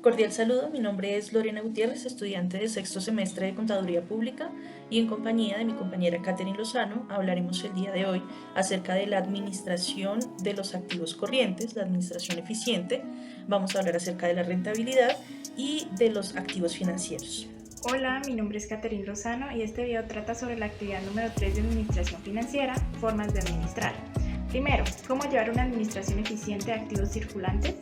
Cordial saludo, mi nombre es Lorena Gutiérrez, estudiante de sexto semestre de Contaduría Pública, y en compañía de mi compañera Catherine Lozano hablaremos el día de hoy acerca de la administración de los activos corrientes, la administración eficiente. Vamos a hablar acerca de la rentabilidad y de los activos financieros. Hola, mi nombre es Catherine Lozano y este video trata sobre la actividad número 3 de administración financiera, formas de administrar. Primero, ¿cómo llevar una administración eficiente de activos circulantes?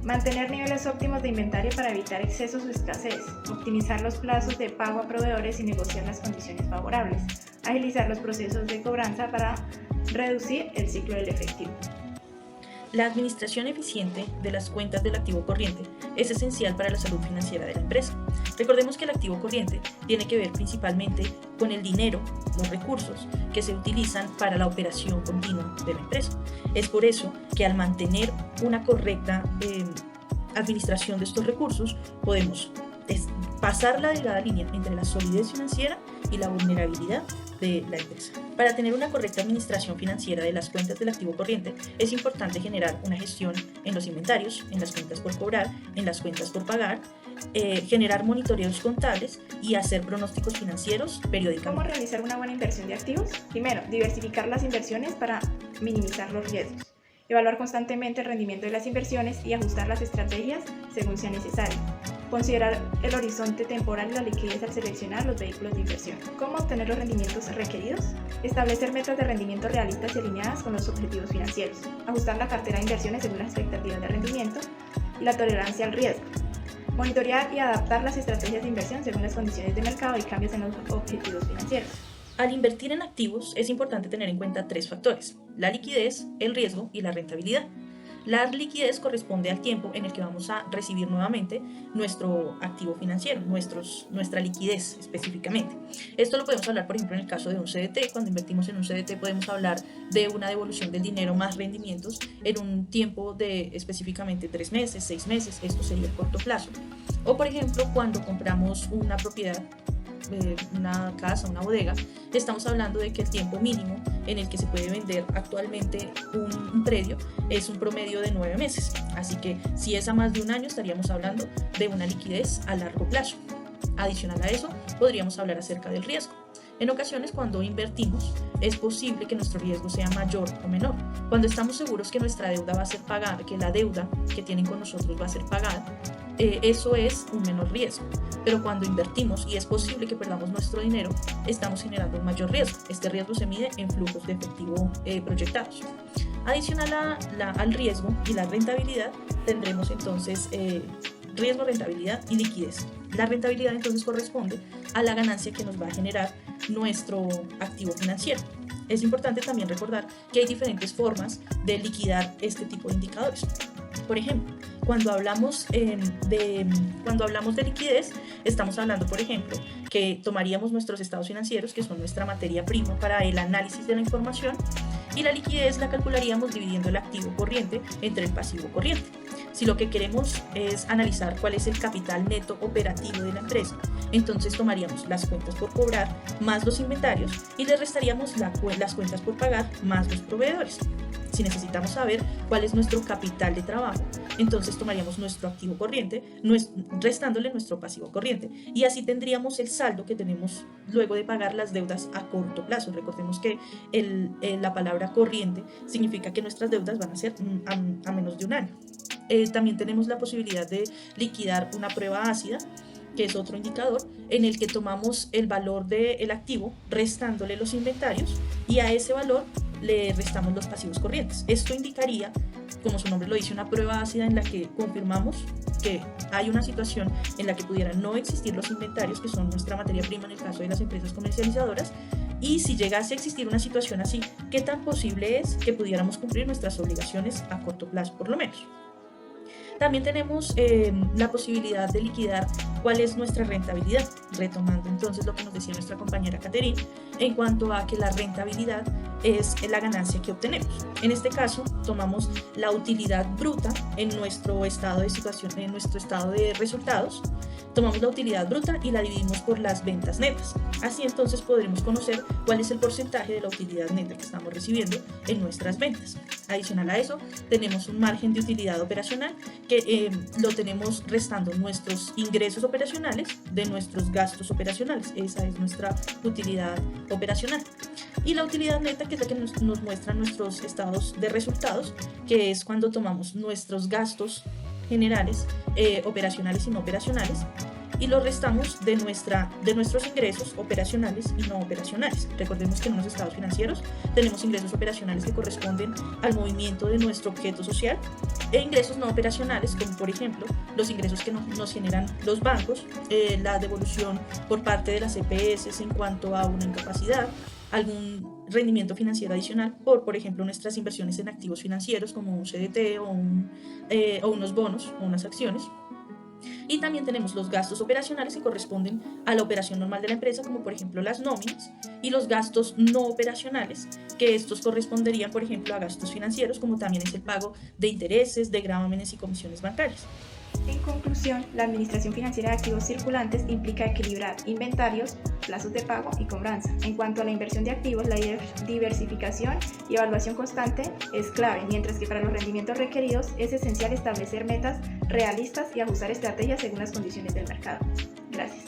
Mantener niveles óptimos de inventario para evitar excesos o escasez, optimizar los plazos de pago a proveedores y negociar las condiciones favorables, agilizar los procesos de cobranza para reducir el ciclo del efectivo. La administración eficiente de las cuentas del activo corriente es esencial para la salud financiera de la empresa. Recordemos que el activo corriente tiene que ver principalmente con el dinero, los recursos que se utilizan para la operación continua de la empresa. Es por eso que al mantener una correcta administración de estos recursos, podemos pasar la delgada línea entre la solidez financiera y la vulnerabilidad de la empresa. Para tener una correcta administración financiera de las cuentas del activo corriente, es importante generar una gestión en los inventarios, en las cuentas por cobrar, en las cuentas por pagar, generar monitoreos contables y hacer pronósticos financieros periódicamente. ¿Cómo realizar una buena inversión de activos? Primero, diversificar las inversiones para minimizar los riesgos. Evaluar constantemente el rendimiento de las inversiones y ajustar las estrategias según sea necesario. Considerar el horizonte temporal y la liquidez al seleccionar los vehículos de inversión. ¿Cómo obtener los rendimientos requeridos? Establecer metas de rendimiento realistas y alineadas con los objetivos financieros. Ajustar la cartera de inversiones según las expectativas de rendimiento y la tolerancia al riesgo. Monitorear y adaptar las estrategias de inversión según las condiciones de mercado y cambios en los objetivos financieros. Al invertir en activos es importante tener en cuenta tres factores: la liquidez, el riesgo y la rentabilidad. La liquidez corresponde al tiempo en el que vamos a recibir nuevamente nuestro activo financiero, nuestra liquidez específicamente. Esto lo podemos hablar, por ejemplo, en el caso de un CDT. Cuando invertimos en un CDT podemos hablar de una devolución del dinero más rendimientos en un tiempo de específicamente 3 meses, 6 meses. Esto sería el corto plazo. O, por ejemplo, cuando compramos una propiedad, una casa, una bodega, estamos hablando de que el tiempo mínimo en el que se puede vender actualmente un predio es un promedio de 9 meses. Así que si es a más de un año, estaríamos hablando de una liquidez a largo plazo. Adicional a eso, podríamos hablar acerca del riesgo. En ocasiones, cuando invertimos, es posible que nuestro riesgo sea mayor o menor. Cuando estamos seguros que nuestra deuda va a ser pagada, que la deuda que tienen con nosotros va a ser pagada, eso es un menor riesgo. Pero cuando invertimos y es posible que perdamos nuestro dinero, estamos generando un mayor riesgo. Este riesgo se mide en flujos de efectivo proyectados. Adicional al riesgo y la rentabilidad, tendremos entonces riesgo, rentabilidad y liquidez. La rentabilidad entonces corresponde a la ganancia que nos va a generar nuestro activo financiero. Es importante también recordar que hay diferentes formas de liquidar este tipo de indicadores. Por ejemplo, cuando hablamos de liquidez, estamos hablando, por ejemplo, que tomaríamos nuestros estados financieros, que son nuestra materia prima para el análisis de la información, y la liquidez la calcularíamos dividiendo el activo corriente entre el pasivo corriente. Si lo que queremos es analizar cuál es el capital neto operativo de la empresa, entonces tomaríamos las cuentas por cobrar más los inventarios y le restaríamos las cuentas por pagar más los proveedores. Si necesitamos saber cuál es nuestro capital de trabajo, entonces tomaríamos nuestro activo corriente, restándole nuestro pasivo corriente, y así tendríamos el saldo que tenemos luego de pagar las deudas a corto plazo. Recordemos que la palabra corriente significa que nuestras deudas van a ser a menos de un año. También tenemos la posibilidad de liquidar una prueba ácida, que es otro indicador en el que tomamos el valor del activo restándole los inventarios y a ese valor le restamos los pasivos corrientes. Esto indicaría, como su nombre lo dice, una prueba ácida en la que confirmamos que hay una situación en la que pudieran no existir los inventarios, que son nuestra materia prima en el caso de las empresas comercializadoras, y si llegase a existir una situación así, ¿qué tan posible es que pudiéramos cumplir nuestras obligaciones a corto plazo, por lo menos? También tenemos la posibilidad de liquidar cuál es nuestra rentabilidad, retomando entonces lo que nos decía nuestra compañera Catherine en cuanto a que la rentabilidad es la ganancia que obtenemos. En este caso, tomamos la utilidad bruta en nuestro estado de situación, en nuestro estado de resultados. Tomamos la utilidad bruta y la dividimos por las ventas netas. Así entonces podremos conocer cuál es el porcentaje de la utilidad neta que estamos recibiendo en nuestras ventas. Adicional a eso, tenemos un margen de utilidad operacional que lo tenemos restando nuestros ingresos operacionales de nuestros gastos operacionales. Esa es nuestra utilidad operacional. Y la utilidad neta, que es la que nos muestra nuestros estados de resultados, que es cuando tomamos nuestros gastos generales, operacionales y no operacionales, y lo restamos de nuestros ingresos operacionales y no operacionales. Recordemos que en los estados financieros tenemos ingresos operacionales que corresponden al movimiento de nuestro objeto social e ingresos no operacionales, como por ejemplo los ingresos que nos generan los bancos, la devolución por parte de las EPS en cuanto a una incapacidad, algún rendimiento financiero adicional por ejemplo, nuestras inversiones en activos financieros como un CDT o unos bonos o unas acciones. Y también tenemos los gastos operacionales que corresponden a la operación normal de la empresa, como por ejemplo las nóminas, y los gastos no operacionales, que estos corresponderían por ejemplo a gastos financieros, como también es el pago de intereses, de gravámenes y comisiones bancarias. En conclusión, la administración financiera de activos circulantes implica equilibrar inventarios, plazos de pago y cobranza. En cuanto a la inversión de activos, la diversificación y evaluación constante es clave, mientras que para los rendimientos requeridos es esencial establecer metas realistas y ajustar estrategias según las condiciones del mercado. Gracias.